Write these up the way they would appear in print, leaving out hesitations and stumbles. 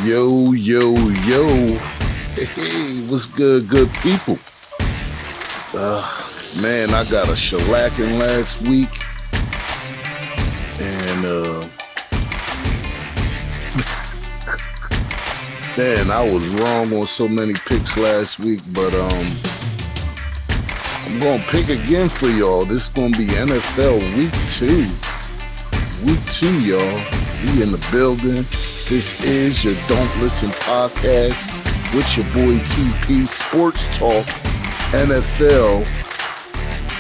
Yo, yo, yo. Hey, what's good, good people? Man, I got a shellacking last week. And, man, I was wrong on so many picks last week, but, I'm going to pick again for y'all. This is going to be NFL Week 2. Week 2, y'all. We in the building. This is your Don't Listen podcast with your boy TP Sports Talk NFL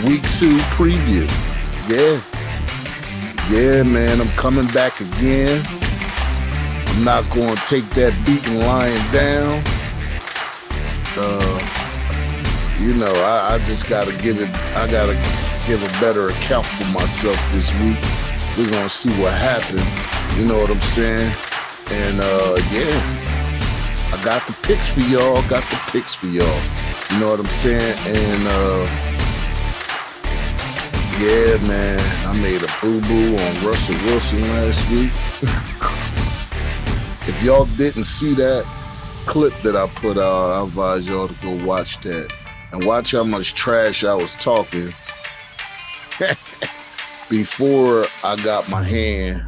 Week 2 preview. Yeah, man, I'm coming back again. I'm not going to take that beaten lion down. I just got to give a better account for myself this week. We're going to see what happens. You know what I'm saying? And, I got the picks for y'all. You know what I'm saying? And, man, I made a boo-boo on Russell Wilson last week. If y'all didn't see that clip that I put out, I advise y'all to go watch that. And watch how much trash I was talking before I got my hand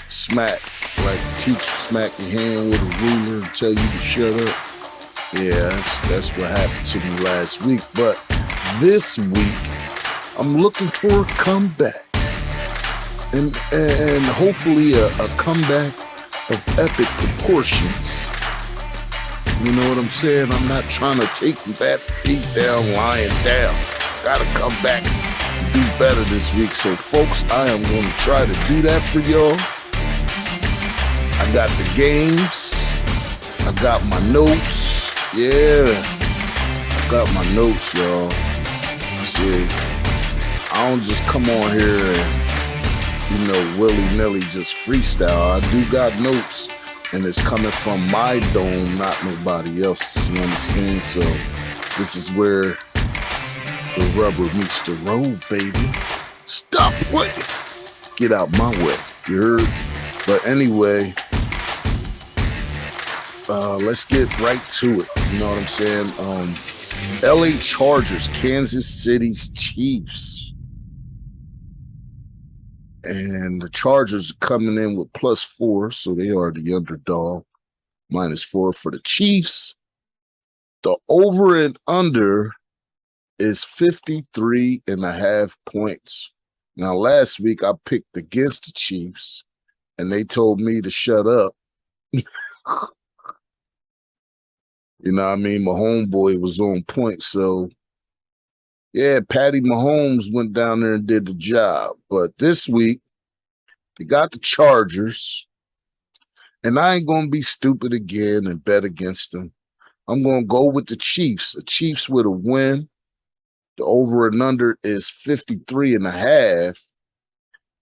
smacked. Like the teacher smack your hand with a ruler and tell you to shut up. Yeah, that's what happened to me last week. But this week, I'm looking for a comeback. And hopefully a comeback of epic proportions. You know what I'm saying? I'm not trying to take that beat down, lying down. Gotta come back and do better this week. So, folks, I am going to try to do that for y'all. I got the games. I got my notes. Yeah. I got my notes, y'all. See, I don't just come on here and, willy-nilly just freestyle. I do got notes, and it's coming from my dome, not nobody else's. You understand? So this is where the rubber meets the road, baby. Stop playing. Get out my way. You heard? But anyway, let's get right to it. You know what I'm saying? LA Chargers, Kansas City's Chiefs. And the Chargers are coming in with +4, so they are the underdog. -4 for the Chiefs. The over and under is 53.5 points. Now, last week I picked against the Chiefs, and they told me to shut up. You know what I mean? My homeboy was on point. So, yeah, Patty Mahomes went down there and did the job. But this week, they got the Chargers. And I ain't going to be stupid again and bet against them. I'm going to go with the Chiefs. The Chiefs with a win. The over and under is 53.5.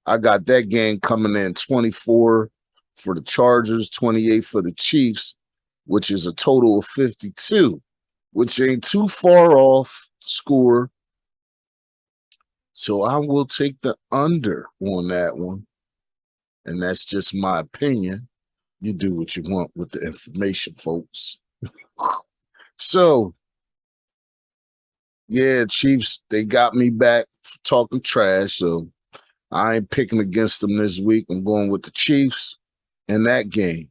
I got that game coming in 24 for the Chargers, 28 for the Chiefs, which is a total of 52, which ain't too far off the score. So I will take the under on that one. And that's just my opinion. You do what you want with the information, folks. So, yeah, Chiefs, they got me back for talking trash. So I ain't picking against them this week. I'm going with the Chiefs in that game.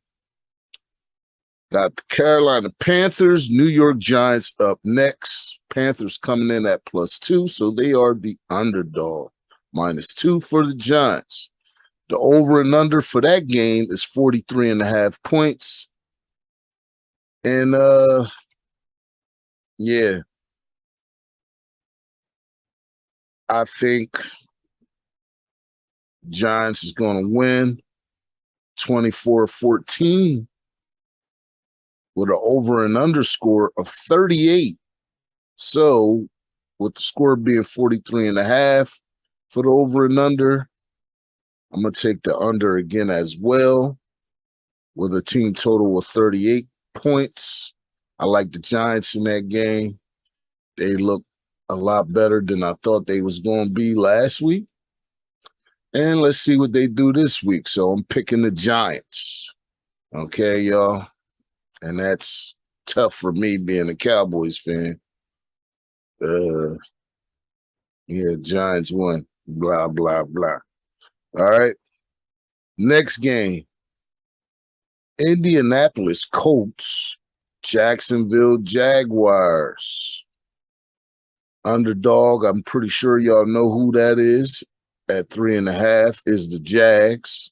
Got the Carolina Panthers, New York Giants up next. Panthers coming in at +2, so they are the underdog. -2 for the Giants. The over and under for that game is 43.5 points. And, yeah, I think Giants is going to win 24-14 with an over and under score of 38. So with the score being 43.5 for the over and under, I'm going to take the under again as well with a team total of 38 points. I like the Giants in that game. They look a lot better than I thought they was going to be last week. And let's see what they do this week. So I'm picking the Giants. Okay, y'all. And that's tough for me being a Cowboys fan. Yeah, Giants won. Blah, blah, blah. All right. Next game. Indianapolis Colts, Jacksonville Jaguars. Underdog, I'm pretty sure y'all know who that is. At 3.5 is the Jags.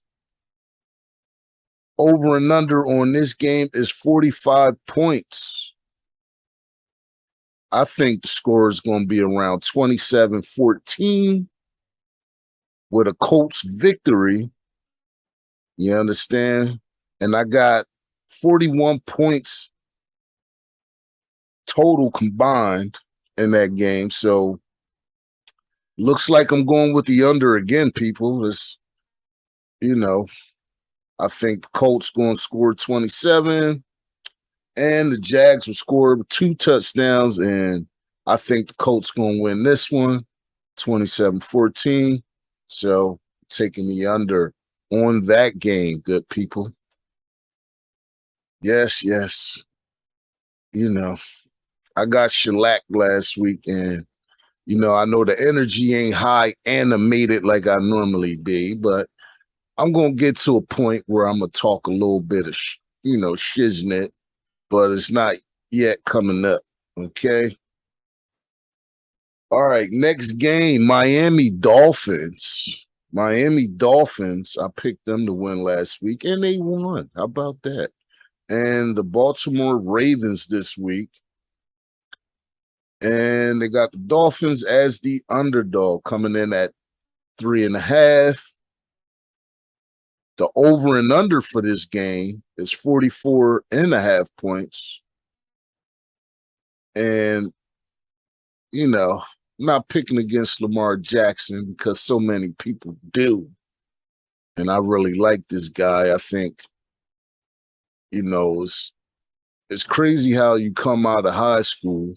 Over and under on this game is 45 points. I think the score is going to be around 27-14 with a Colts victory. You understand? And I got 41 points total combined in that game. So looks like I'm going with the under again, people. It's, I think the Colts going to score 27 and the Jags will score 2 touchdowns. And I think the Colts going to win this one 27-14. So taking the under on that game, good people. Yes. I got shellacked last week, and I know the energy ain't high animated like I normally be, but I'm gonna get to a point where I'm gonna talk a little bit of shiznit, but it's not yet coming up. Okay. All right, next game, Miami Dolphins. Miami Dolphins, I picked them to win last week, and they won. How about that? And the Baltimore Ravens this week. And they got the Dolphins as the underdog coming in at 3.5. The over and under for this game is 44.5 points. And, I'm not picking against Lamar Jackson because so many people do. And I really like this guy. I think, it's crazy how you come out of high school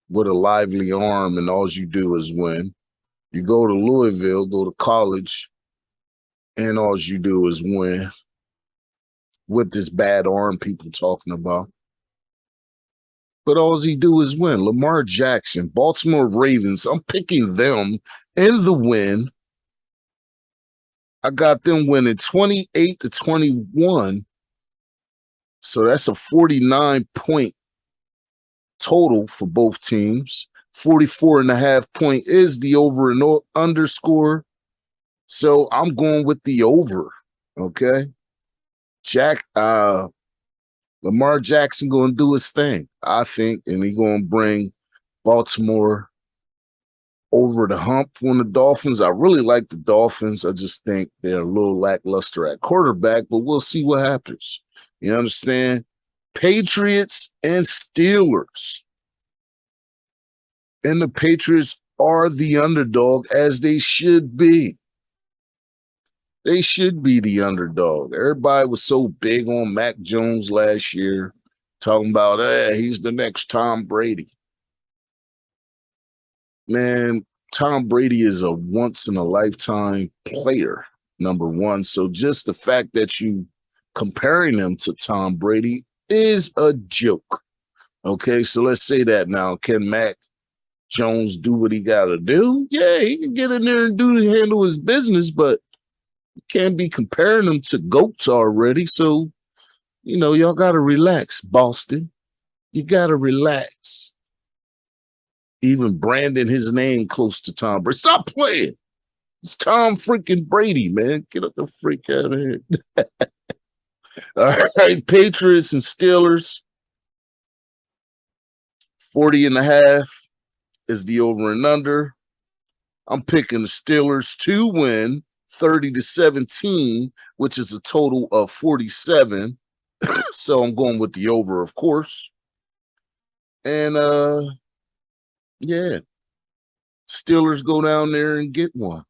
with a lively arm and all you do is win. You go to Louisville, go to college, and all you do is win with this bad arm people talking about. But all he do is win. Lamar Jackson, Baltimore Ravens, I'm picking them in the win. I got them winning 28-21. So that's a 49-point total for both teams. 44.5 point is the over and underscore. So I'm going with the over. Okay. Lamar Jackson going to do his thing, I think, and he going to bring Baltimore over the hump on the Dolphins. I really like the Dolphins. I just think they're a little lackluster at quarterback, but we'll see what happens. You understand? Patriots and Steelers. And the Patriots are the underdog, as they should be. They should be the underdog. Everybody was so big on Mac Jones last year, talking about, he's the next Tom Brady. Man, Tom Brady is a once-in-a-lifetime player, number one. So just the fact that you comparing him to Tom Brady is a joke. Okay, so let's say that now. Can Mac Jones do what he got to do? Yeah, he can get in there and handle his business, but you can't be comparing them to goats already. So, y'all got to relax, Boston. You got to relax. Even branding his name close to Tom Brady. Stop playing. It's Tom freaking Brady, man. Get up the freak out of here. All right, Patriots and Steelers. 40.5 is the over and under. I'm picking the Steelers to win 30-17, which is a total of 47. So I'm going with the over, of course. And yeah, Steelers go down there and get one.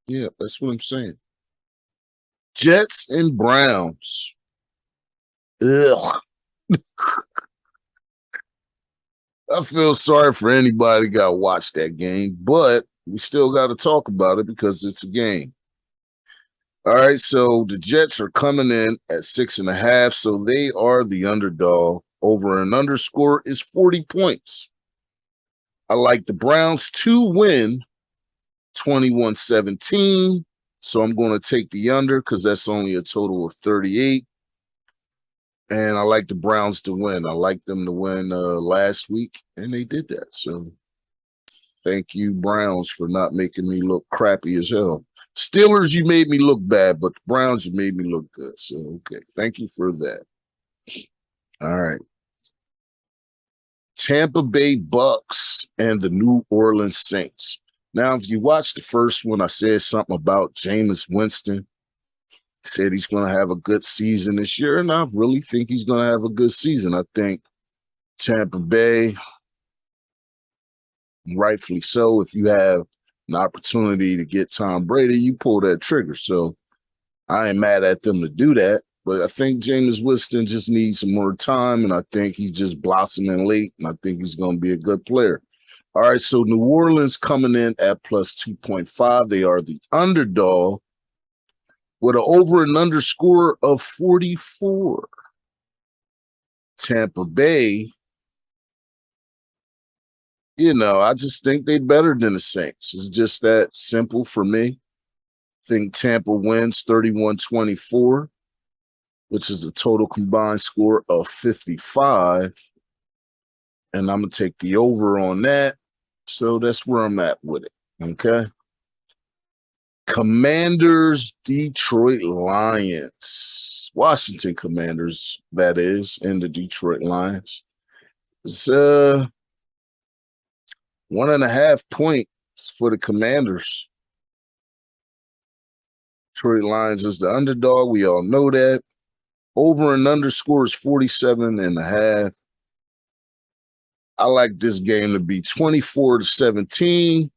Yeah, that's what I'm saying. Jets and Browns. Ugh. I feel sorry for anybody got to watch that game, but we still got to talk about it because it's a game. All right, so the Jets are coming in at 6.5, so they are the underdog. Over and underscore is 40 points. I like the Browns to win 21-17, so I'm going to take the under because that's only a total of 38. And I like the Browns to win. I like them to win last week, and they did that. So thank you, Browns, for not making me look crappy as hell. Steelers, you made me look bad, but the Browns, you made me look good. So, okay. Thank you for that. All right. Tampa Bay Bucks and the New Orleans Saints. Now, if you watch the first one, I said something about Jameis Winston. Said he's going to have a good season this year, and I really think he's going to have a good season. I think Tampa Bay, rightfully so, if you have an opportunity to get Tom Brady, you pull that trigger. So I ain't mad at them to do that, but I think Jameis Winston just needs some more time, and I think he's just blossoming late, and I think he's going to be a good player. All right, so New Orleans coming in at plus 2.5. They are the underdog with an over and under score of 44. Tampa Bay, I just think they're better than the Saints. It's just that simple for me. I think Tampa wins 31-24, which is a total combined score of 55. And I'm going to take the over on that. So that's where I'm at with it. Okay. Commanders, Detroit Lions. Washington Commanders, that is, and the Detroit Lions. It's 1.5 points for the Commanders. Detroit Lions is the underdog. We all know that. Over and under score is 47.5. I like this game to be 24-17.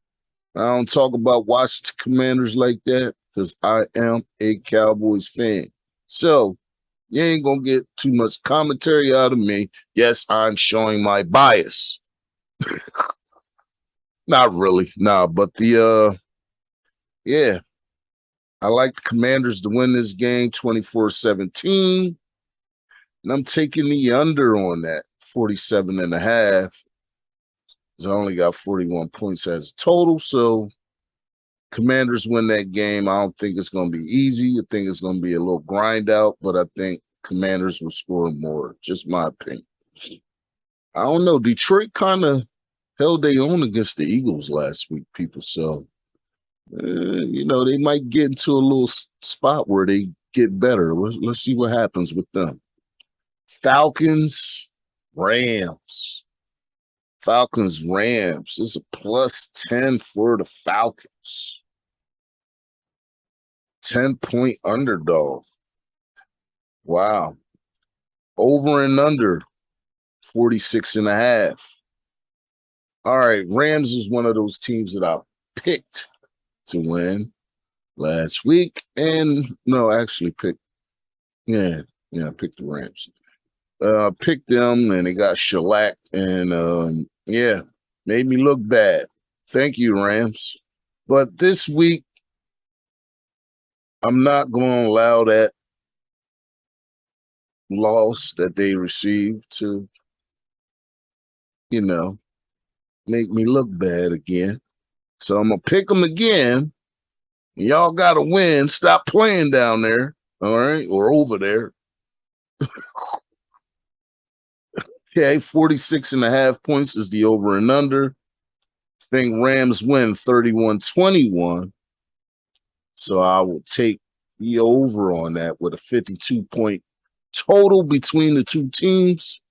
I don't talk about Washington Commanders like that because I am a Cowboys fan. So you ain't going to get too much commentary out of me. Yes, I'm showing my bias. Not really. Nah, but yeah. I like the Commanders to win this game 24-17. And I'm taking the under on that, 47.5. I only got 41 points as a total. So Commanders win that game. I don't think it's going to be easy. I think it's going to be a little grind out, but I think Commanders will score more. Just my opinion. I don't know. Detroit kind of held their own against the Eagles last week, people. So, they might get into a little spot where they get better. Let's see what happens with them. Falcons, Rams. Falcons, Rams. This is a plus 10 for the Falcons. 10-point underdog. Wow. Over and under 46.5. All right. Rams is one of those teams that I picked to win last week. And no, actually picked. Yeah, I picked the Rams. Picked them and they got shellacked and made me look bad. Thank you, Rams. But this week, I'm not going to allow that loss that they received to, make me look bad again. So I'm going to pick them again. Y'all got to win. Stop playing down there, all right, or over there. Okay, 46.5 points is the over and under. I think Rams win 31-21. So I will take the over on that with a 52-point total between the two teams.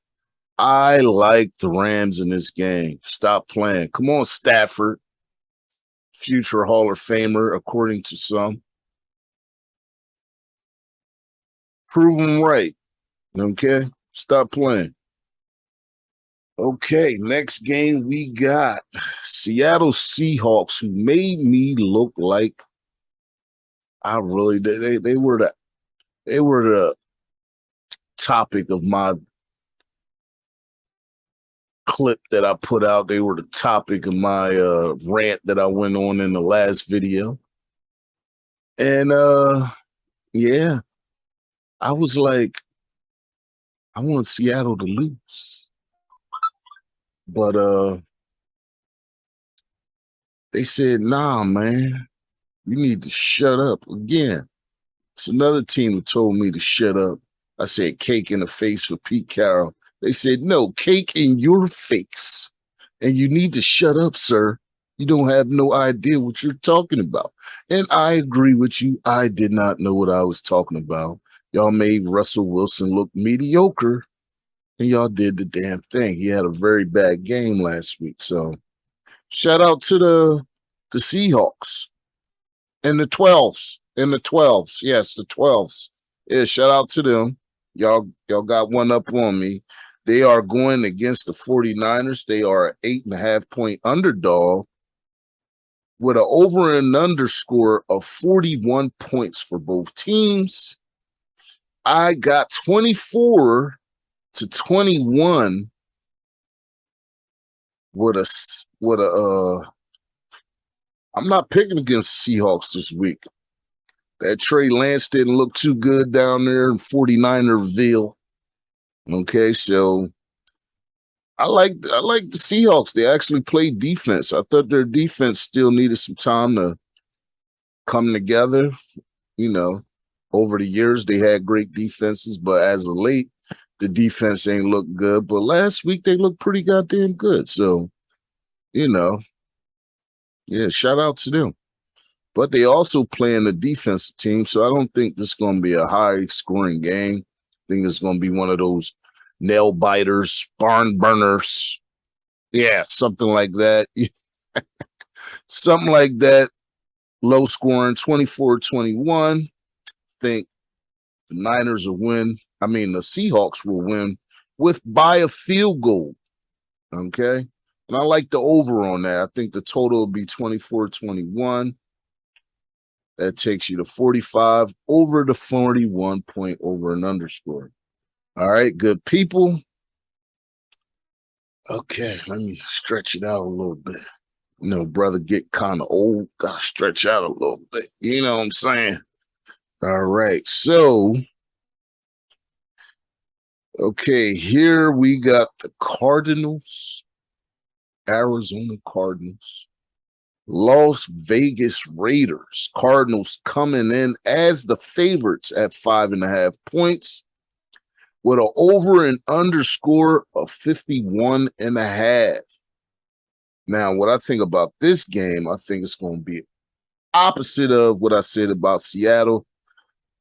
I like the Rams in this game. Stop playing. Come on, Stafford. Future Hall of Famer, according to some. Prove them right. Okay? Stop playing. Okay, next game we got Seattle Seahawks, who made me look like they were the topic of my clip that I put out. They were the topic of my rant that I went on in the last video. And Yeah. I was like, I want Seattle to lose. But they said, nah, man, you need to shut up again. It's another team that told me to shut up. I said cake in the face for Pete Carroll. They said, no, cake in your face. And you need to shut up, sir. You don't have no idea what you're talking about. And I agree with you. I did not know what I was talking about. Y'all made Russell Wilson look mediocre, and y'all did the damn thing. He had a very bad game last week. So shout out to the Seahawks and the 12s. And the 12s. Yes, the 12s. Yeah, shout out to them. Y'all got one up on me. They are going against the 49ers. They are an 8.5-point underdog with an over and under score of 41 points for both teams. I got 24-21 with a I'm not picking against Seahawks this week. That Trey Lance didn't look too good down there in 49erville. Okay, so I like the Seahawks. They actually played defense. I thought their defense still needed some time to come together. You know, over the years they had great defenses, but as of late, the defense ain't looked good. But last week they looked pretty goddamn good. So, you know, yeah, shout out to them. But they also playing the defensive team, so I don't think this is going to be a high-scoring game. I think it's going to be one of those nail-biters, barn burners. Yeah, something like that. Something like that. Low-scoring, 24-21. I think the Niners will win. I mean, the Seahawks will win by a field goal. Okay? And I like the over on that. I think the total will be 24-21. That takes you to 45 over the 41 point over and underscore. All right, good people. Okay, let me stretch it out a little bit. You know, brother get kind of old, gotta stretch out a little bit. You know what I'm saying? All right, so okay, here we got the Cardinals, Arizona Cardinals, Las Vegas Raiders. Cardinals coming in as the favorites at 5.5 points with an over and underscore of 51.5. Now, what I think about this game, I think it's going to be opposite of what I said about Seattle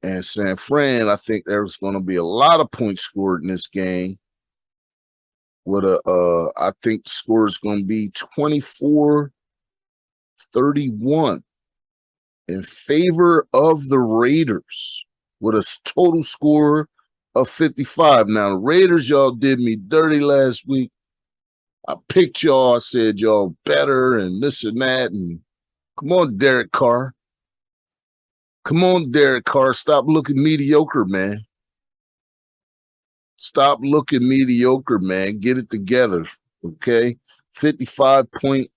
and San Fran. I think there's going to be a lot of points scored in this game. I think the score is going to be 24-31 in favor of the Raiders with a total score of 55. Now, the Raiders, y'all did me dirty last week. I picked y'all. I said y'all better and this and that. And come on, Derek Carr. Come on, Derek Carr. Stop looking mediocre, man. Stop looking mediocre, man. Get it together, okay? 55 point,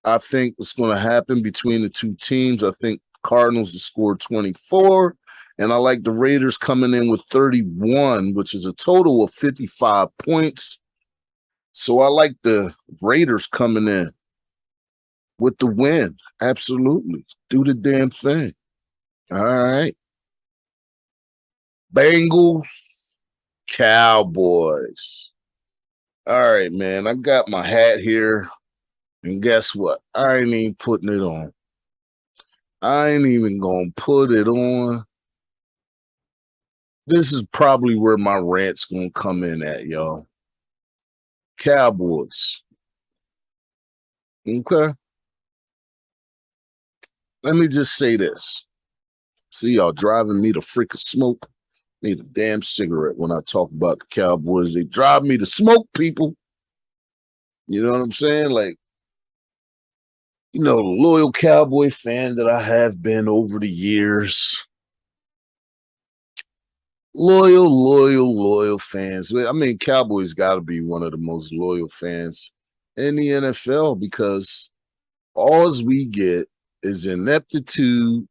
I think, is going to happen between the two teams. I think Cardinals will score 24, and I like the Raiders coming in with 31, which is a total of 55 points. So I like the Raiders coming in with the win. Absolutely. Do the damn thing. All right. Bengals, Cowboys. All right, man. I got my hat here. And guess what? I ain't even putting it on. I ain't even going to put it on. This is probably where my rant's going to come in at, y'all. Cowboys. Okay. Let me just say this. See, y'all driving me to freaking smoke. Need a damn cigarette when I talk about the Cowboys. They drive me to smoke, people. You know what I'm saying? Like, you know, the loyal Cowboy fan that I have been over the years. Loyal fans. I mean, Cowboys got to be one of the most loyal fans in the NFL because all we get is ineptitude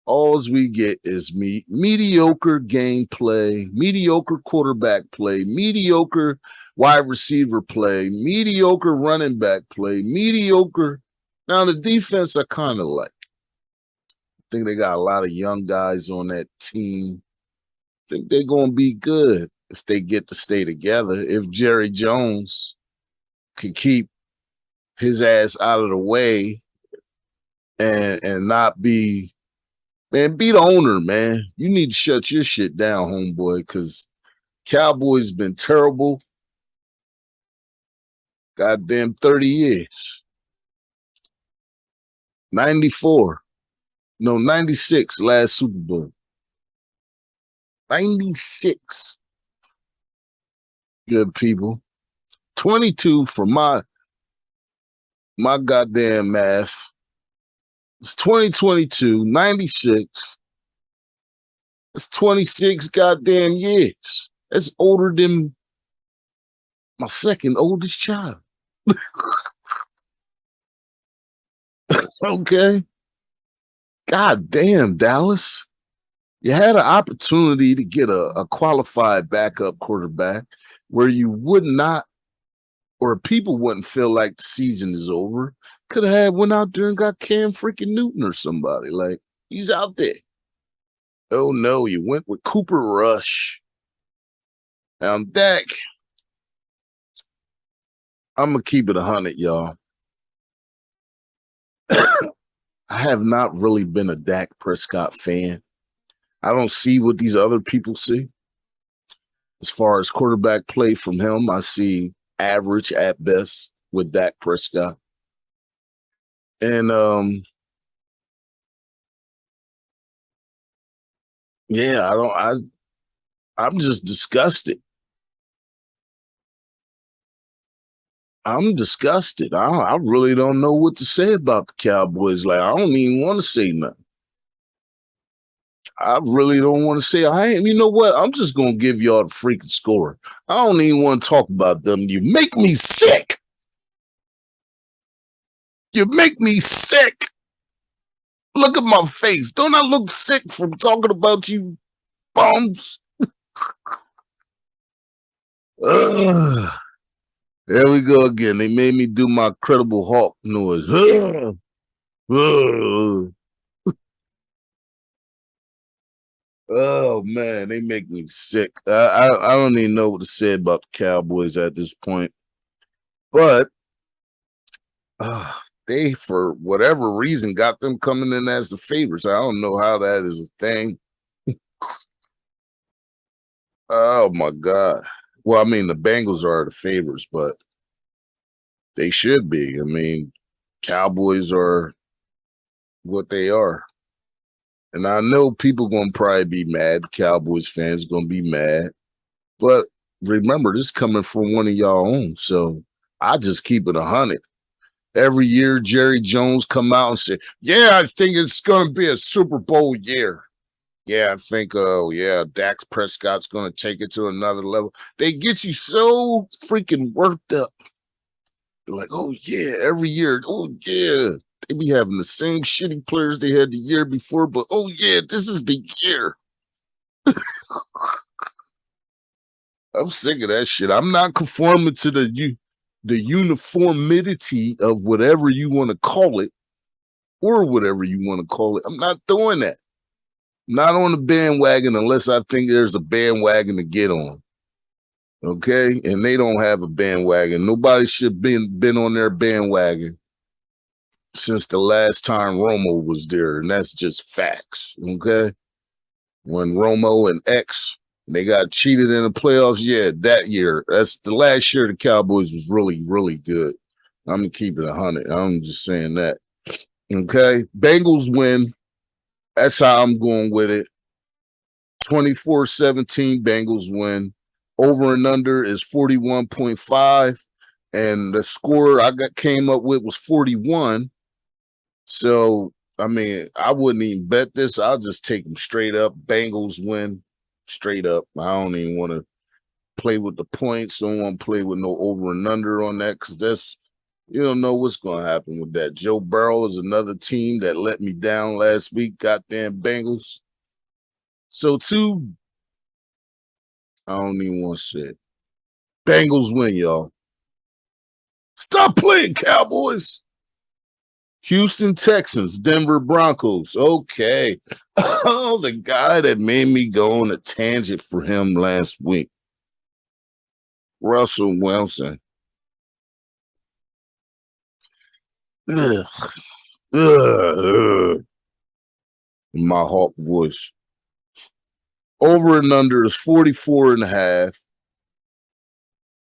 All we get is mediocre gameplay, mediocre quarterback play, mediocre wide receiver play, mediocre running back play, mediocre. Now the defense I kind of like. I think they got a lot of young guys on that team. I think they're gonna be good if they get to stay together. If Jerry Jones can keep his ass out of the way and not be. Man, be the owner, man. You need to shut your shit down, homeboy, because Cowboys been terrible. Goddamn 30 years. 94. No, 96, last Super Bowl. 96. Good people. 22 for my goddamn math. It's 2022, 96. It's 26 goddamn years. That's older than my second oldest child. Okay. God damn, Dallas. You had an opportunity to get a qualified backup quarterback where you would not, or people wouldn't feel like the season is over. Could have went out there and got Cam freaking Newton or somebody. Like, he's out there. Oh, no, you went with Cooper Rush. Now, Dak, I'm going to keep it 100, y'all. I have not really been a Dak Prescott fan. I don't see what these other people see. As far as quarterback play from him, I see average at best with Dak Prescott. And yeah, I'm just disgusted. I'm disgusted. I really don't know what to say about the Cowboys. Like, I don't even want to say nothing. I really don't want to say. You know what? I'm just gonna give y'all the freaking score. I don't even want to talk about them. You make me sick. You make me sick. Look at my face. Don't I look sick from talking about you bums? There we go again. They made me do my Credible Hulk noise. Oh, man, they make me sick. I don't even know what to say about the Cowboys at this point. But they, for whatever reason, got them coming in as the favorites. I don't know how that is a thing. Oh, my God. Well, I mean, the Bengals are the favorites, but they should be. I mean, Cowboys are what they are. And I know people going to probably be mad. Cowboys fans going to be mad. But remember, this is coming from one of y'all own. So I just keep it 100. Every year, Jerry Jones come out and say, yeah, I think it's going to be a Super Bowl year. Yeah, I think, Dak Prescott's going to take it to another level. They get you so freaking worked up. They're like, oh, yeah, every year. Oh, yeah. They be having the same shitty players they had the year before, but, oh, yeah, this is the year. I'm sick of that shit. I'm not conforming to the uniformity of whatever you want to call it or whatever you want to call it. I'm not doing that. I'm not on the bandwagon unless I think there's a bandwagon to get on. Okay? And they don't have a bandwagon. Nobody should have been on their bandwagon since the last time Romo was there, and that's just facts. Okay? When Romo and X, they got cheated in the playoffs. Yeah, that year. That's the last year the Cowboys was really, really good. I'm going to keep it 100. I'm just saying that. Okay? Bengals win. That's how I'm going with it. 24-17, Bengals win. Over and under is 41.5. And the score I came up with was 41. So, I mean, I wouldn't even bet this. I'll just take them straight up. Bengals win straight up. I don't even want to play with the points. Don't want to play with no over and under on that because that's You don't know what's going to happen with that. Joe Burrow is another team that let me down last week. Goddamn Bengals. So, I don't even want to say it. Bengals win, y'all. Stop playing, Cowboys. Houston Texans, Denver Broncos. Okay. Oh, the guy that made me go on a tangent for him last week. Russell Wilson. Ugh. Ugh. In my hawk voice. Over and under is 44.5.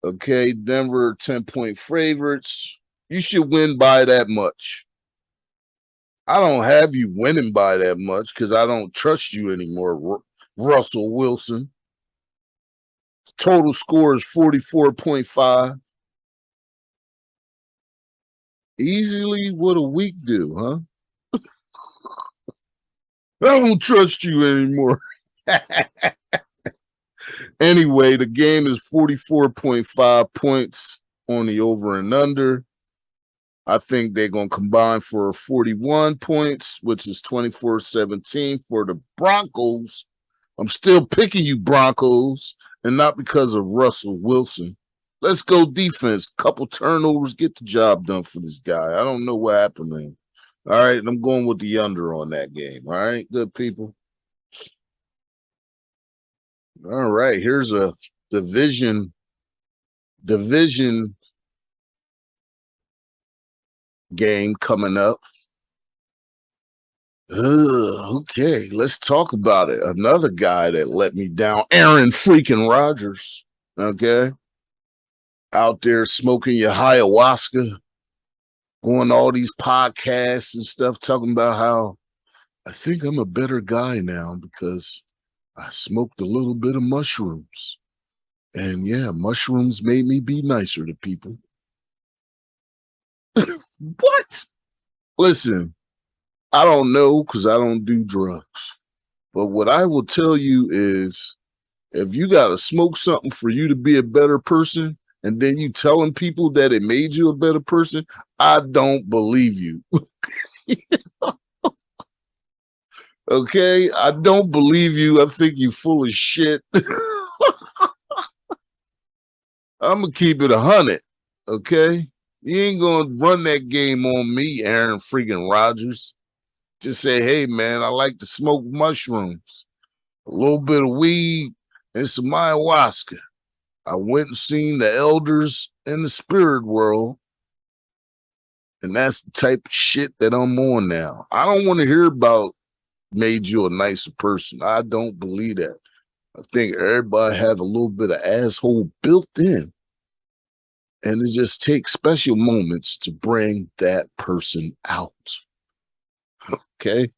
Okay, Denver 10-point favorites. You should win by that much. I don't have you winning by that much because I don't trust you anymore, Russell Wilson. Total score is 44.5. Easily what a week do, huh? I don't trust you anymore. Anyway, the game is 44.5 points on the over and under. I think they're going to combine for 41 points, which is 24-17 for the Broncos. I'm still picking you, Broncos, and not because of Russell Wilson. Let's go defense. Couple turnovers, get the job done for this guy. I don't know what happened to him. All right, I'm going with the under on that game. All right, good people. All right, here's a division game coming up. Okay, let's talk about it. Another guy that let me down, Aaron freaking Rodgers. Okay, out there smoking your ayahuasca, going to all these podcasts and stuff, talking about how I think I'm a better guy now because I smoked a little bit of mushrooms. And yeah, mushrooms made me be nicer to people. What? Listen, I don't know because I don't do drugs. But what I will tell you is if you got to smoke something for you to be a better person, and then you telling people that it made you a better person, I don't believe you. Okay? I don't believe you. I think you full of shit. I'm going to keep it 100. Okay? You ain't going to run that game on me, Aaron freaking Rodgers. Just say, hey, man, I like to smoke mushrooms, a little bit of weed, and some ayahuasca. I went and seen the elders in the spirit world, and that's the type of shit that I'm on now. I don't want to hear about made you a nicer person. I don't believe that. I think everybody have a little bit of asshole built in, and it just takes special moments to bring that person out. Okay?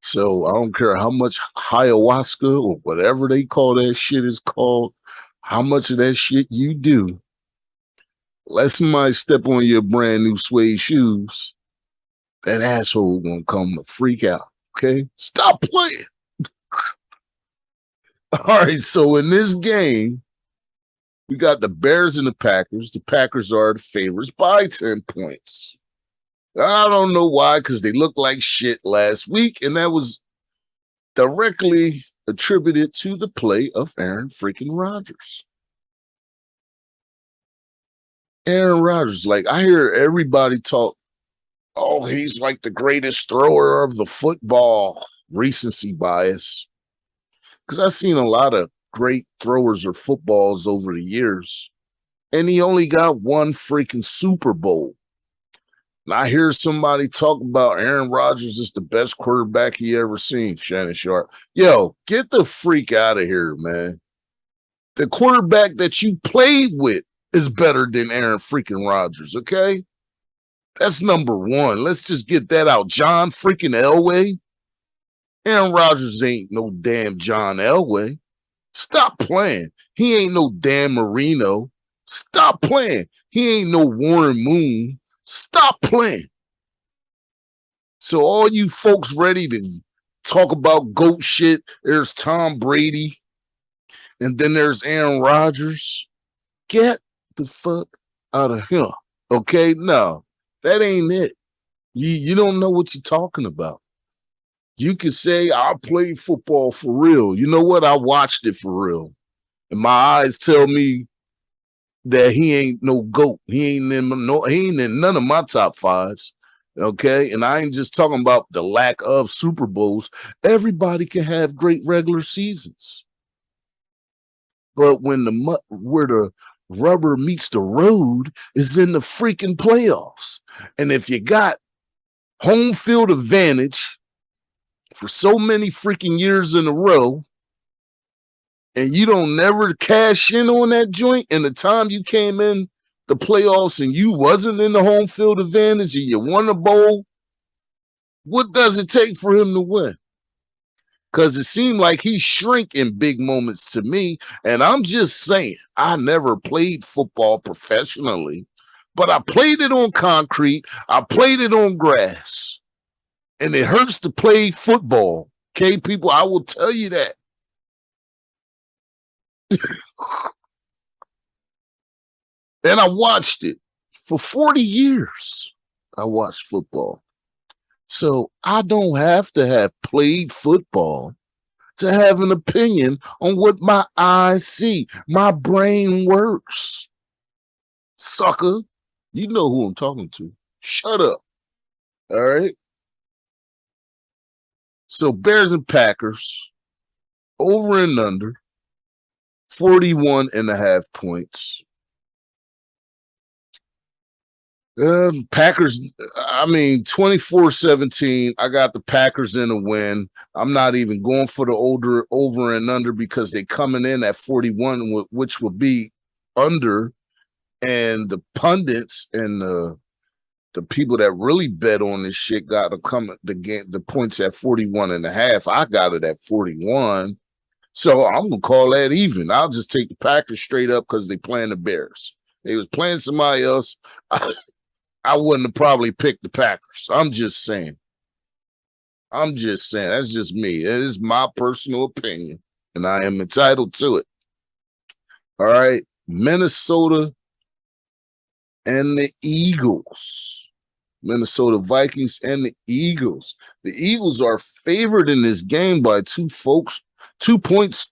So I don't care how much ayahuasca or whatever they call that shit is called, how much of that shit you do. Let somebody step on your brand new suede shoes, that asshole gonna come to freak out. Okay? Stop playing. All right, so in this game, we got the Bears and the Packers. The Packers are the favorites by 10 points. I don't know why, because they looked like shit last week, and that was directly attributed to the play of Aaron freaking Rodgers. Aaron Rodgers, like I hear everybody talk, oh, he's like the greatest thrower of the football, recency bias. Because I've seen a lot of great throwers of footballs over the years, and he only got one freaking Super Bowl. And I hear somebody talk about Aaron Rodgers is the best quarterback he ever seen, Shannon Sharp. Yo, get the freak out of here, man. The quarterback that you played with is better than Aaron freaking Rodgers, okay? That's number one. Let's just get that out. John freaking Elway. Aaron Rodgers ain't no damn John Elway. Stop playing. He ain't no Dan Marino. Stop playing. He ain't no Warren Moon. Stop playing. So all you folks ready to talk about GOAT shit, there's Tom Brady, and then there's Aaron Rodgers. Get the fuck out of here, Okay, no, that ain't it. You don't know what you're talking about. You could say I played football for real. You know what? I watched it for real, and my eyes tell me that he ain't no GOAT. He ain't in none of my top fives. Okay. And I ain't just talking about the lack of Super Bowls. Everybody can have great regular seasons. But when where the rubber meets the road is in the freaking playoffs. And if you got home field advantage for so many freaking years in a row, and you don't never cash in on that joint, and the time you came in the playoffs and you wasn't in the home field advantage and you won a bowl, what does it take for him to win? Because it seemed like he shrink in big moments to me. And I'm just saying, I never played football professionally, but I played it on concrete. I played it on grass. And it hurts to play football. Okay, people, I will tell you that. And I watched it for 40 years. I watched football. So I don't have to have played football to have an opinion on what my eyes see. My brain works. Sucker, you know who I'm talking to. Shut up. All right. So Bears and Packers, over and under, 41.5 points. Packers, 24-17. I got the Packers in a win. I'm not even going for the over and under because they're coming in at 41, which will be under. And the pundits and the people that really bet on this shit got to come the points at 41.5. I got it at 41. So I'm going to call that even. I'll just take the Packers straight up because they playing the Bears. They was playing somebody else. I wouldn't have probably picked the Packers. I'm just saying. That's just me. It is my personal opinion, and I am entitled to it. All right. Minnesota and the Eagles. Minnesota Vikings and the Eagles. The Eagles are favored in this game by 2 points.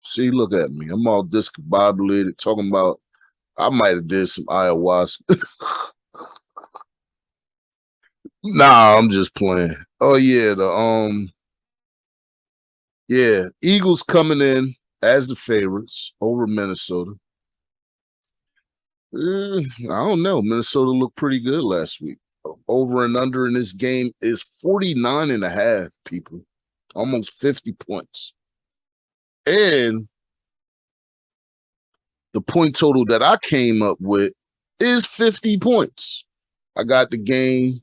See, look at me. I'm all discombobulated talking about I might have did some ayahuasca. Nah, I'm just playing. Oh yeah, Eagles coming in as the favorites over Minnesota. I don't know. Minnesota looked pretty good last week. Over and under in this game is 49.5, people. Almost 50 points. And the point total that I came up with is 50 points. I got the game,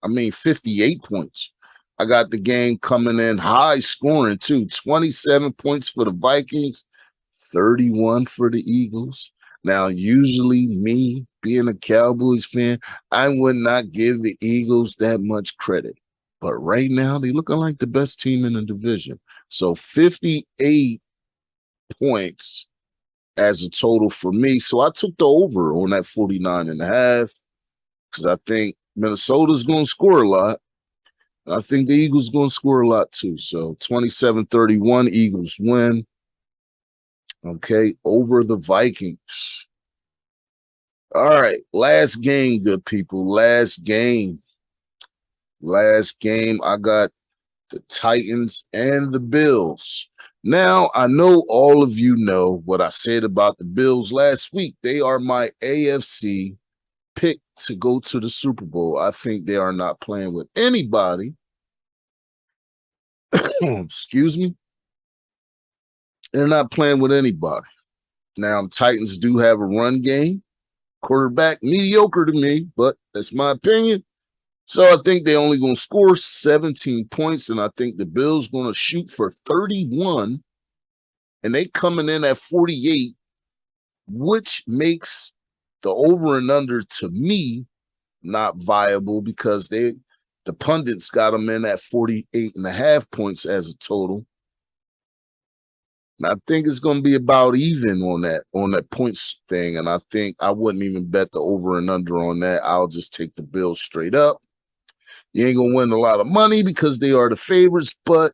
58 points. I got the game coming in high scoring too. 27 points for the Vikings, 31 for the Eagles. Now, usually me being a Cowboys fan, I would not give the Eagles that much credit. But right now, they're looking like the best team in the division. So 58 points as a total for me. So I took the over on that 49.5 because I think Minnesota's going to score a lot. I think the Eagles going to score a lot too. So 27-31, Eagles win. Okay, over the Vikings. All right, last game, good people. Last game. I got the Titans and the Bills. Now, I know all of you know what I said about the Bills last week. They are my AFC pick to go to the Super Bowl. I think they are not playing with anybody. Excuse me. They're not playing with anybody. Now, Titans do have a run game. Quarterback, mediocre to me, but that's my opinion. So I think they're only going to score 17 points, and I think the Bills going to shoot for 31, and they coming in at 48, which makes the over and under to me not viable because the pundits got them in at 48.5 points as a total. I think it's going to be about even on that points thing, and I think I wouldn't even bet the over and under on that. I'll just take the Bills straight up. You ain't going to win a lot of money because they are the favorites, but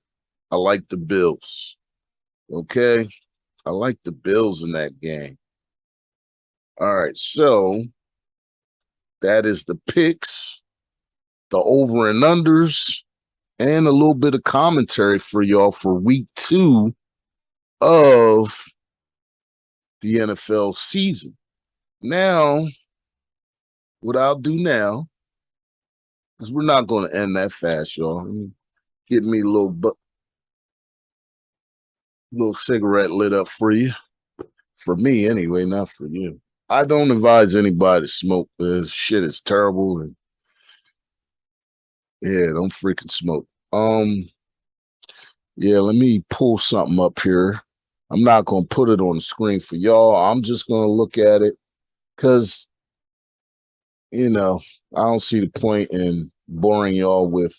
I like the Bills. Okay? I like the Bills in that game. All right, so that is the picks, the over and unders, and a little bit of commentary for y'all for week 2 of the NFL season. Now, what I'll do now, because we're not going to end that fast, y'all. Get me a little cigarette lit up for you. For me, anyway, not for you. I don't advise anybody to smoke. This shit is terrible. And yeah, don't freaking smoke. Yeah, let me pull something up here. I'm not going to put it on the screen for y'all. I'm just going to look at it because, I don't see the point in boring y'all with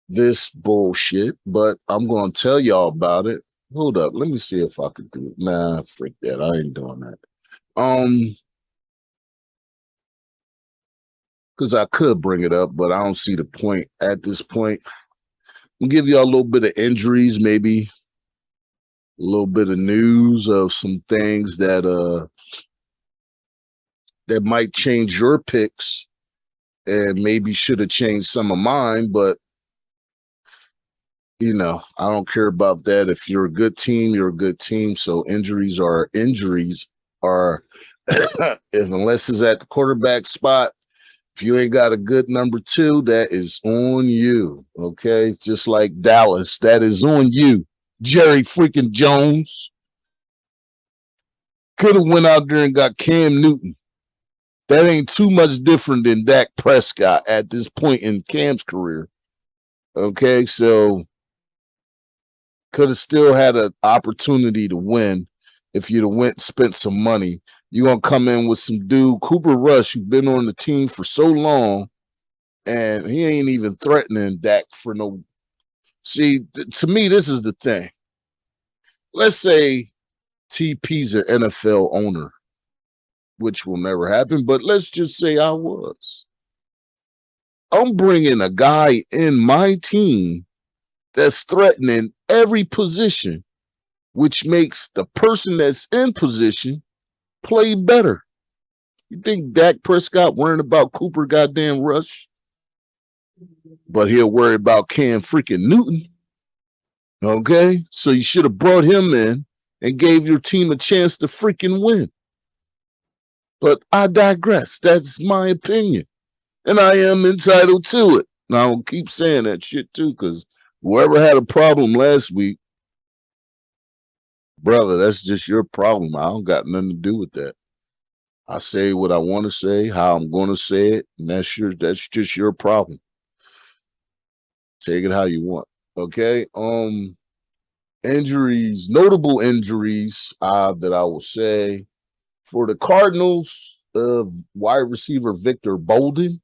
this bullshit, but I'm going to tell y'all about it. Hold up. Let me see if I can do it. Nah, freak that. I ain't doing that. Because I could bring it up, but I don't see the point at this point. I'll give y'all a little bit of injuries, maybe a little bit of news of some things that might change your picks and maybe should have changed some of mine, but I don't care about that. If you're a good team, you're a good team. So injuries are unless it's at the quarterback spot, if you ain't got a good number 2, that is on you. Okay. Just like Dallas, that is on you. Jerry freaking Jones could have went out there and got Cam Newton. That ain't too much different than Dak Prescott at this point in Cam's career. Okay. So could have still had an opportunity to win if you'd have went and spent some money. You're going to come in with some dude, Cooper Rush, who's been on the team for so long, and he ain't even threatening Dak for no. See, to me, this is the thing. Let's say TP's an NFL owner, which will never happen, but let's just say I was. I'm bringing a guy in my team that's threatening every position, which makes the person that's in position play better. You think Dak Prescott worrying about Cooper goddamn Rush? But he'll worry about Cam freaking Newton. Okay? So you should have brought him in and gave your team a chance to freaking win. But I digress. That's my opinion. And I am entitled to it. Now, I'll keep saying that shit too, because whoever had a problem last week, brother, that's just your problem. I don't got nothing to do with that. I say what I want to say, how I'm going to say it, and that's just your problem. Take it how you want. Okay. Injuries, notable injuries that I will say for the Cardinals, wide receiver Victor Bolden.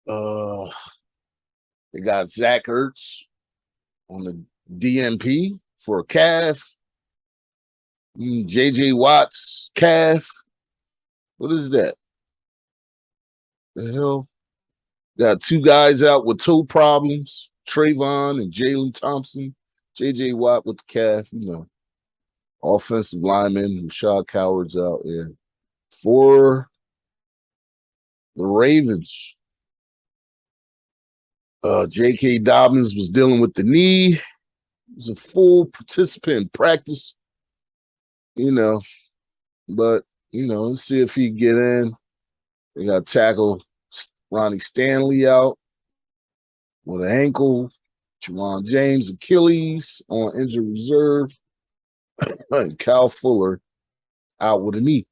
They got Zach Ertz on the DNP for a calf. JJ Watt's calf. What is that? The hell? Got 2 guys out with toe problems, Trayvon and Jalen Thompson. JJ Watt with the calf, offensive lineman, Rashad Coward's out there. For the Ravens, J.K. Dobbins was dealing with the knee. He was a full participant in practice, but, let's see if he can get in. They got to tackle Ronnie Stanley out with an ankle. Juwan James, Achilles on injured reserve. And Kyle Fuller out with a knee.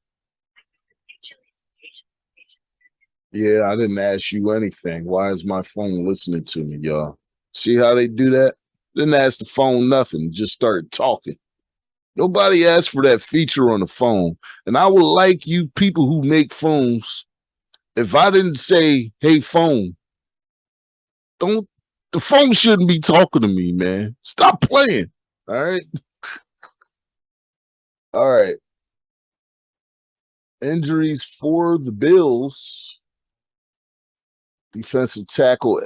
Yeah, I didn't ask you anything. Why is my phone listening to me, y'all? See how they do that? Didn't ask the phone nothing. Just started talking. Nobody asked for that feature on the phone. And I would like you people who make phones, if I didn't say, hey, phone, the phone shouldn't be talking to me, man. Stop playing. All right. All right. Injuries for the Bills. Defensive tackle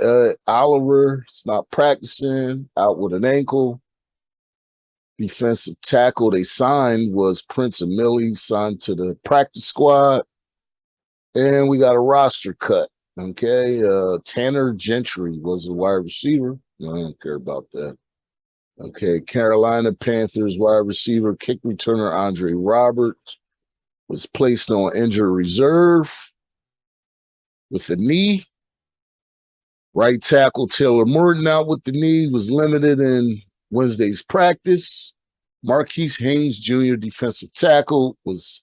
Oliver is not practicing, out with an ankle. Defensive tackle they signed was Prince Emili, signed to the practice squad. And we got a roster cut. Okay. Tanner Gentry was a wide receiver. I don't care about that. Okay. Carolina Panthers wide receiver, kick returner Andre Roberts was placed on injured reserve with a knee. Right tackle Taylor Morton out with the knee, was limited in Wednesday's practice. Marquise Haynes Jr., defensive tackle, was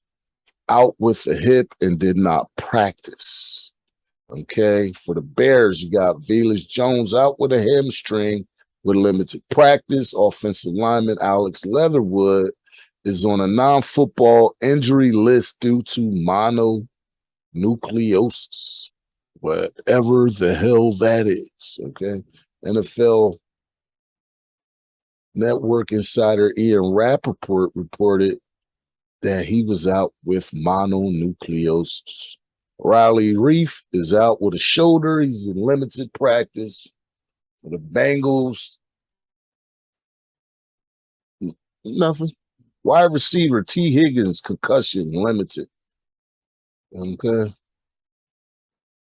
out with the hip and did not practice. Okay, for the Bears, you got Velus Jones out with a hamstring with limited practice. Offensive lineman Alex Leatherwood is on a non-football injury list due to mononucleosis, whatever the hell that is. Okay, NFL Network insider Ian Rappaport reported that he was out with mononucleosis. Riley Reef is out with a shoulder. He's in limited practice for the Bengals. Nothing. Wide receiver T. Higgins, concussion limited. Okay.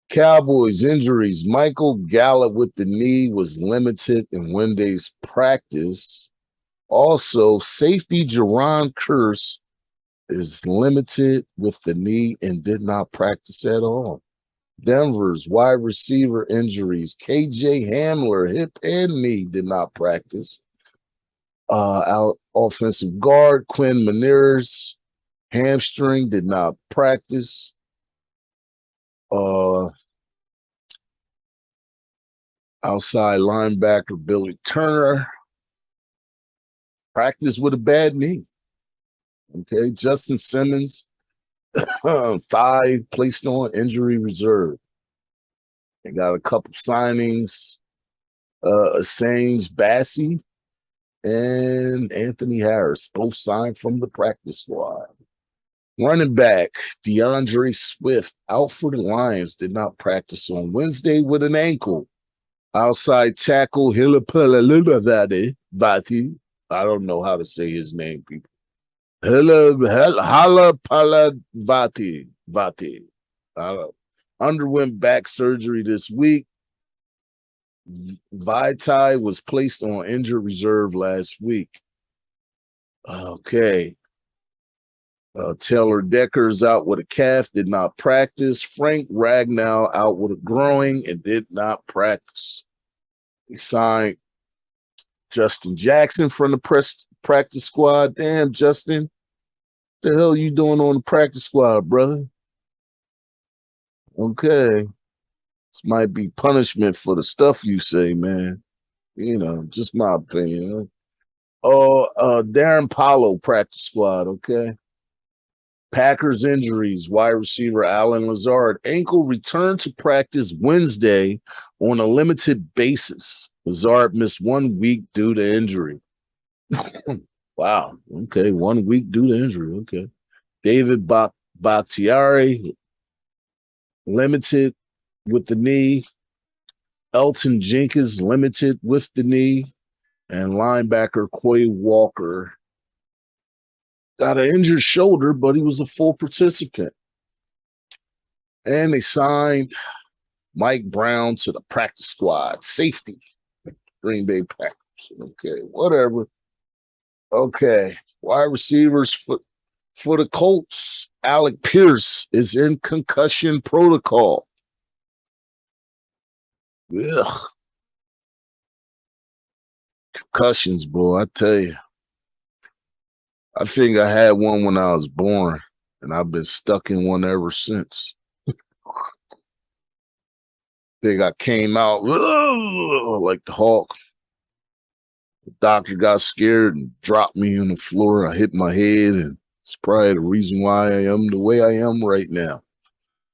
Cowboys injuries. Michael Gallup with the knee was limited in Wednesday's practice. Also, safety Jerron Kearse is limited with the knee and did not practice at all. Denver's wide receiver injuries. KJ Hamler, hip and knee, did not practice. Our offensive guard, Quinn Meinerz, hamstring, did not practice. Outside linebacker, Billy Turner, practiced with a bad knee. Okay, Justin Simmons, thigh placed on injury reserve. They got a couple signings. Assange Bassie and Anthony Harris, both signed from the practice squad. Running back DeAndre Swift, out for the Lions, did not practice on Wednesday with an ankle. Outside tackle Hilapalivati, I don't know how to say his name, people. Halapalavati, underwent back surgery this week. Vitae was placed on injured reserve last week. Okay. Taylor Decker's out with a calf, did not practice. Frank Ragnow out with a groin and did not practice. He signed Justin Jackson from the practice squad. Damn, Justin, what the hell you doing on the practice squad, brother? Okay. This might be punishment for the stuff you say, man. You know, just my opinion. Darren Paulo, practice squad, okay? Packers injuries, wide receiver Alan Lazard, ankle returned to practice Wednesday on a limited basis. Lazard missed 1 week due to injury. Wow. Okay, 1 week due to injury. Okay. David Bakhtiari, limited with the knee. Elton Jenkins, limited with the knee. And linebacker Quay Walker got an injured shoulder, but he was a full participant. And they signed Mike Brown to the practice squad, safety, Green Bay Packers. Okay, whatever. Okay, wide receivers for the Colts, Alec Pierce is in concussion protocol. Ugh. Concussions, boy, I tell you. I think I had one when I was born, and I've been stuck in one ever since. Think I came out like the Hulk. The doctor got scared and dropped me on the floor. I hit my head, and it's probably the reason why I am the way I am right now.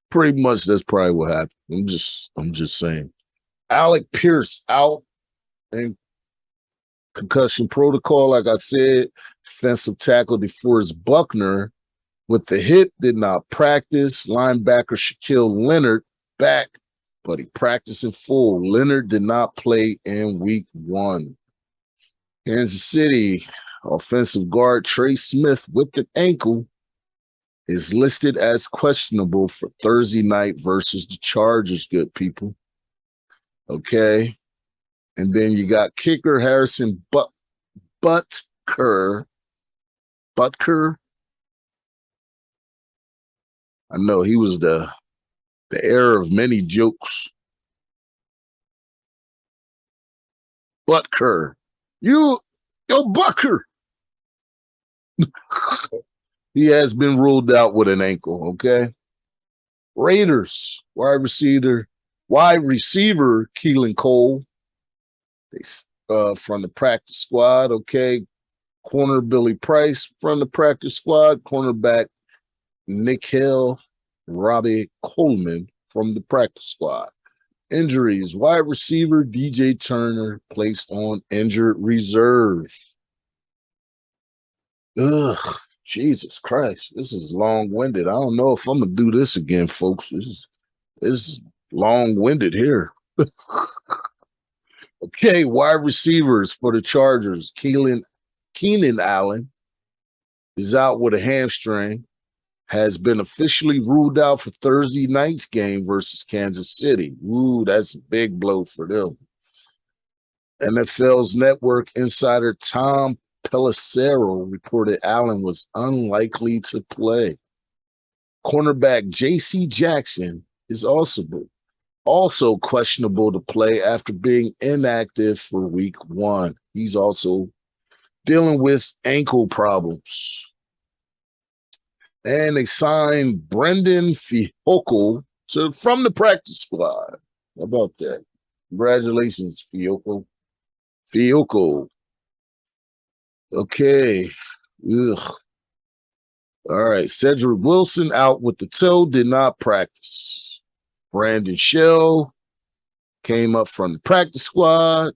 Pretty much that's probably what happened. I'm just saying. Alec Pierce out and Concussion protocol, like I said, defensive tackle DeForest Buckner with the hip did not practice. Linebacker Shaquille Leonard back, but he practiced in full. Leonard did not play in week 1. Kansas City offensive guard Trey Smith with an ankle is listed as questionable for Thursday night versus the Chargers, good people. Okay. And then you got kicker Harrison Butker. Butker. I know he was the heir of many jokes. Butker. Yo, Butker. He has been ruled out with an ankle, okay? Raiders, wide receiver Keelan Cole. From the practice squad, okay? Corner Billy Price from the practice squad. Cornerback Nikhil Robbie Coleman from the practice squad. Injuries, wide receiver DJ Turner placed on injured reserve. Ugh, Jesus Christ. This is long-winded. I don't know if I'm going to do this again, folks. This is long-winded here. Okay, wide receivers for the Chargers. Keenan Allen is out with a hamstring, has been officially ruled out for Thursday night's game versus Kansas City. Ooh, that's a big blow for them. NFL's network insider Tom Pelissero reported Allen was unlikely to play. Cornerback J.C. Jackson is also questionable to play after being inactive for week 1. He's also dealing with ankle problems. And they signed Brendan Fioco from the practice squad. How about that? Congratulations, Fioco. Okay. Ugh. All right. Cedric Wilson out with the toe, did not practice. Brandon Shell came up from the practice squad.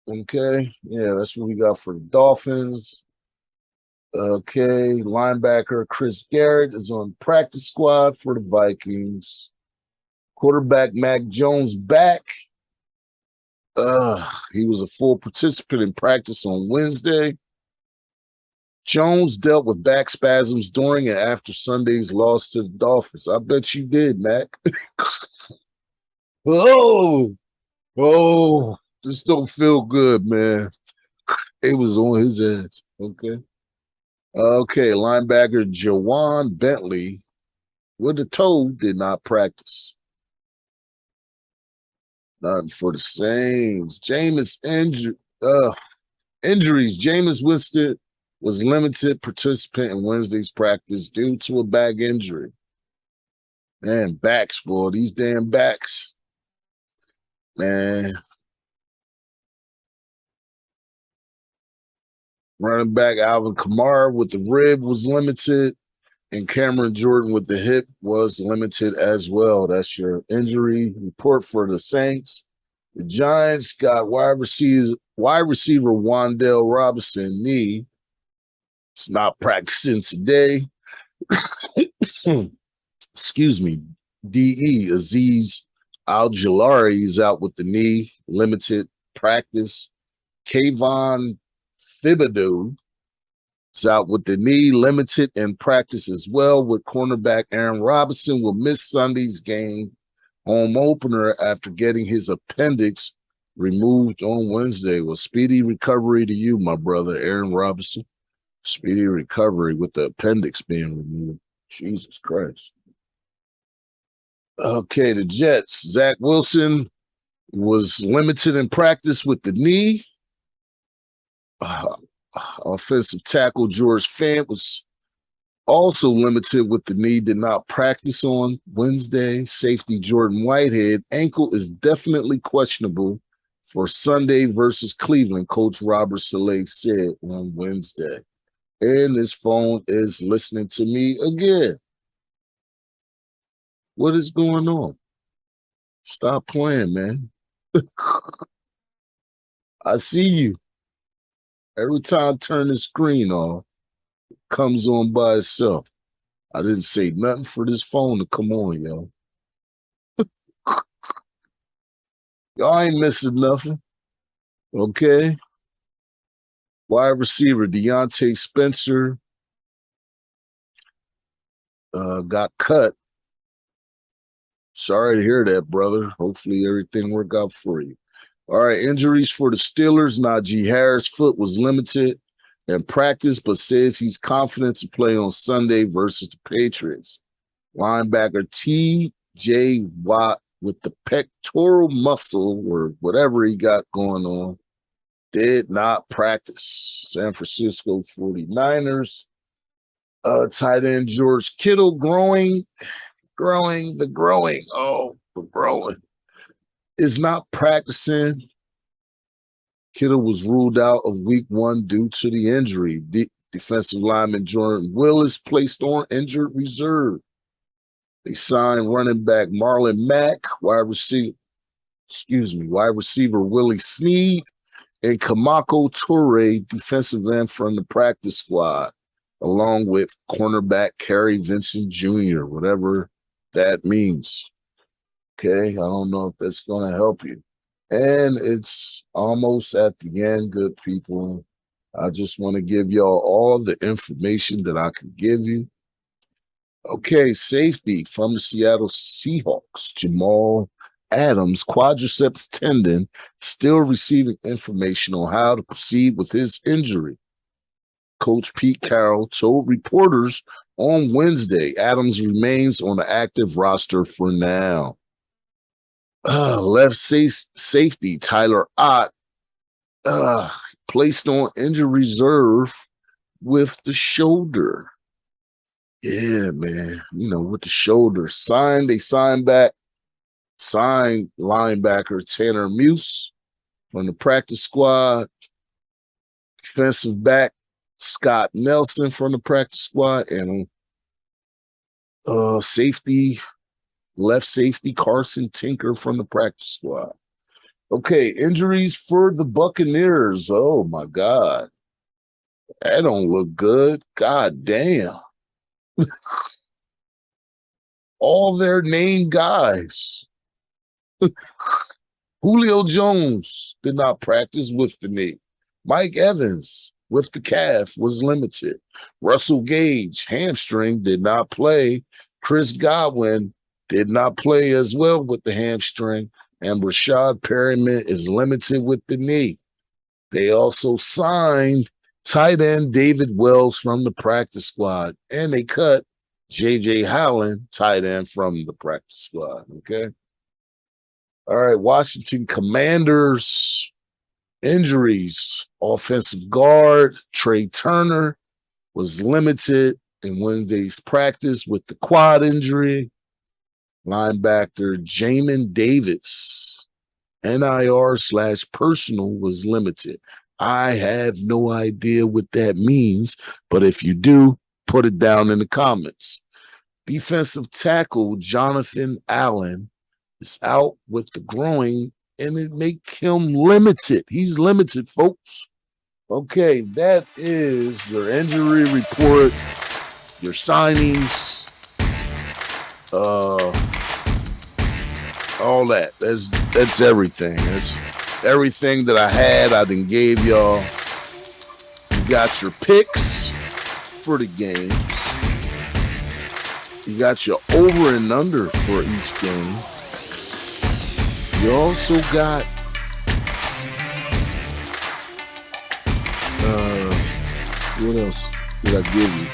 Okay. Yeah, that's what we got for the Dolphins. Okay. Linebacker Chris Garrett is on the practice squad for the Vikings. Quarterback Mac Jones back. He was a full participant in practice on Wednesday. Jones dealt with back spasms during and after Sunday's loss to the Dolphins. I bet you did, Mac. Oh, this don't feel good, man. It was on his ass. Okay. Linebacker Jawan Bentley with the toe did not practice. Nothing for the Saints. Injuries. Jameis Winston was limited participant in Wednesday's practice due to a back injury. Man, backs, boy. These damn backs. Man. Running back Alvin Kamara with the rib was limited, and Cameron Jordan with the hip was limited as well. That's your injury report for the Saints. The Giants got wide receiver Wan'Dale Robinson knee. It's not practicing today. Excuse me. DE Aziz Al-Jalari is out with the knee, limited practice. Kayvon Thibodeau is out with the knee, limited in practice as well, with cornerback Aaron Robinson will miss Sunday's game home opener after getting his appendix removed on Wednesday. Well, speedy recovery to you, my brother, Aaron Robinson. Speedy recovery with the appendix being removed. Jesus Christ. Okay, the Jets. Zach Wilson was limited in practice with the knee. Offensive tackle George Fant was also limited with the knee, did not practice on Wednesday. Safety Jordan Whitehead, ankle is definitely questionable for Sunday versus Cleveland, Coach Robert Saleh said on Wednesday. And this phone is listening to me again. What is going on? Stop playing, man. I see you. Every time I turn the screen off, it comes on by itself. I didn't say nothing for this phone to come on, yo. Y'all ain't missing nothing. Okay. Wide receiver Deontay Spencer got cut. Sorry to hear that, brother. Hopefully everything worked out for you. All right, injuries for the Steelers. Najee Harris' foot was limited in practice, but says he's confident to play on Sunday versus the Patriots. Linebacker T.J. Watt with the pectoral muscle or whatever he got going on did not practice. San Francisco 49ers. Tight end George Kittle growing is not practicing. Kittle was ruled out of week 1 due to the injury. Defensive lineman Jordan Willis placed on injured reserve. They signed running back Marlon Mack, wide receiver Willie Snead, and Kamako Toure, defensive end from the practice squad, along with cornerback Kerry Vincent Jr., whatever that means. Okay, I don't know if that's going to help you. And it's almost at the end, good people. I just want to give y'all all the information that I can give you. Okay, safety from the Seattle Seahawks, Jamal Adams, quadriceps tendon, still receiving information on how to proceed with his injury. Coach Pete Carroll told reporters on Wednesday Adams remains on the active roster for now. Left safety Tyler Ott placed on injured reserve with the shoulder. Yeah, man. With the shoulder. Signed linebacker Tanner Muse from the practice squad. Defensive back Scott Nelson from the practice squad. And left safety Carson Tinker from the practice squad. Okay, injuries for the Buccaneers. Oh, my God. That don't look good. God damn. All their named guys. Julio Jones did not practice with the knee. Mike Evans with the calf was limited. Russell Gage, hamstring, did not play. Chris Godwin did not play as well with the hamstring. And Rashad Perriman is limited with the knee. They also signed tight end David Wells from the practice squad. And they cut J.J. Howland, tight end from the practice squad. Okay. All right, Washington Commanders injuries. Offensive guard Trey Turner was limited in Wednesday's practice with the quad injury. Linebacker Jamin Davis, NIR/personal, was limited. I have no idea what that means, but if you do, put it down in the comments. Defensive tackle Jonathan Allen is out with the groin, and it makes him limited. He's limited, folks. Okay, that is your injury report, your signings, all that. That's everything. That's everything that I had. I done gave y'all. You got your picks for the game. You got your over and under for each game. You also got what else did I give you?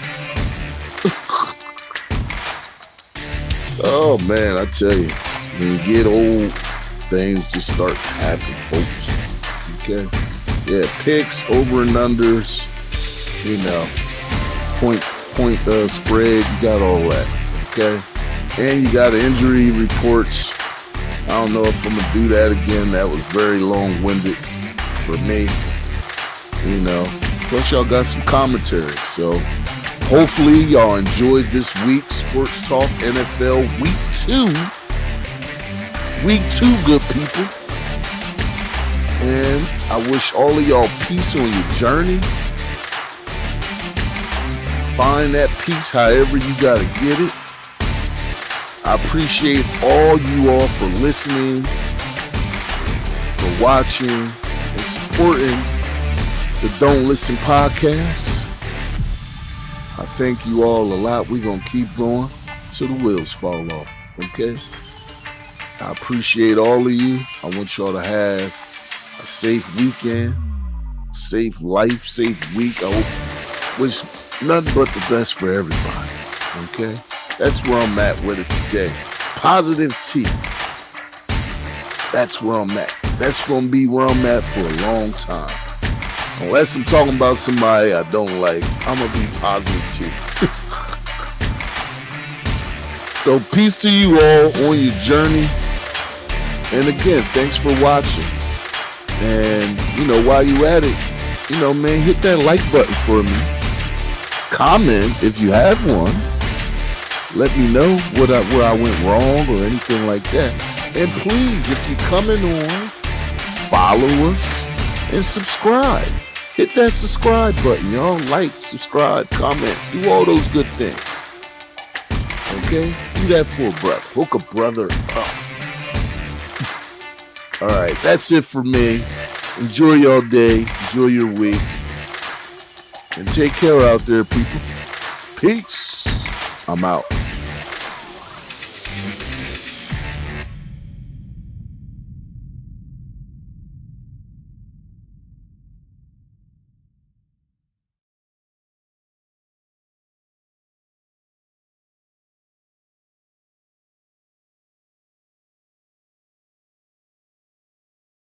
Oh man, I tell you, when you get old, things just start happening, folks. Okay? Yeah, picks, over and unders, point spread, you got all that. Okay? And you got injury reports. I don't know if I'm gonna do that again. That was very long-winded for me. Plus y'all got some commentary. So hopefully y'all enjoyed this week's Sports Talk NFL Week 2. Week 2, good people. And I wish all of y'all peace on your journey. Find that peace however you got to get it. I appreciate all you all for listening, for watching, and supporting the Don't Listen podcast. I thank you all a lot. We're going to keep going till the wheels fall off, okay? I appreciate all of you. I want y'all to have a safe weekend, safe life, safe week. I hope wish nothing but the best for everybody, okay? That's where I'm at with it today. Positive T. That's where I'm at. That's going to be where I'm at for a long time. Unless I'm talking about somebody I don't like, I'm going to be positive T. So peace to you all on your journey. And again, thanks for watching. And, while you at it, man, hit that like button for me. Comment if you have one. Let me know where I went wrong or anything like that. And please, if you're coming on, follow us and subscribe. Hit that subscribe button, y'all. Like, subscribe, comment, do all those good things. Okay? Do that for a brother. Hook a brother up. All right, that's it for me. Enjoy your day. Enjoy your week. And take care out there, people. Peace. I'm out.